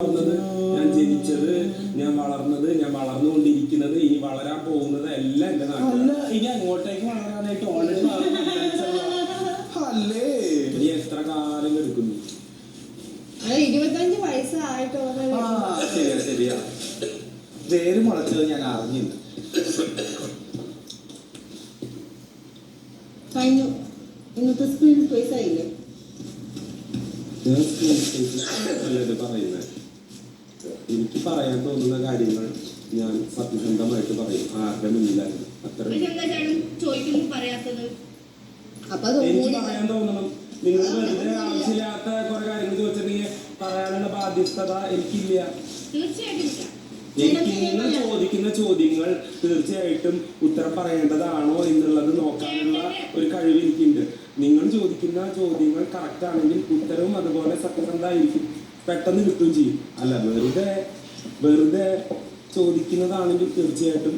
ഞാൻ ജനിച്ചത്, ഞാൻ വളർന്നത്, ഞാൻ വളർന്നുകൊണ്ടിരിക്കുന്നത്, ഇനി വളരാൻ പോകുന്നത് എല്ലാം എന്റെ നാട്ടിൽ. ഇനി അങ്ങോട്ടേക്ക് വളരാനായിട്ട് ഓൾറെഡി അല്ലേ? ഇനി എത്ര കാലം എടുക്കുന്നു? 25 വയസ്സായിട്ടോ? ശരിയാ ശരിയാ. വേര് മുളച്ചത് ഞാൻ അറിഞ്ഞില്ല. കഴിഞ്ഞു. ഇന്നത്തെ സ്ക്രീൻ സ്പേസ് ആയില്ലേ? പറയുന്നത് എനിക്ക് പറയാൻ തോന്നുന്ന കാര്യങ്ങൾ ഞാൻ സത്യസന്ധമായിട്ട് പറയും, ആരുടെ മുന്നിലായിരുന്നു. അത്ര എനിക്ക് പറയാൻ തോന്നണം. നിങ്ങൾ വെറുതെ ആവശ്യമില്ലാത്ത കുറെ കാര്യങ്ങൾ ചോദിച്ചിട്ടുണ്ടെങ്കിൽ പറയാനുള്ള ബാധ്യസ്ഥത എനിക്കില്ല. എനിക്ക് നിങ്ങൾ ചോദിക്കുന്ന ചോദ്യങ്ങൾ തീർച്ചയായിട്ടും ഉത്തരം പറയേണ്ടതാണോ എന്നുള്ളത് നോക്കാനുള്ള ഒരു കഴിവ് എനിക്കുണ്ട്. നിങ്ങൾ ചോദിക്കുന്ന ചോദ്യങ്ങൾ കറക്റ്റ് ആണെങ്കിൽ ഉത്തരവും അതുപോലെ സത്യസന്ധമായിരിക്കും, പെട്ടെന്ന് കിട്ടുകയും ചെയ്യും. അല്ല വെറുതെ ചോദിക്കുന്നതാണെങ്കിൽ തീർച്ചയായിട്ടും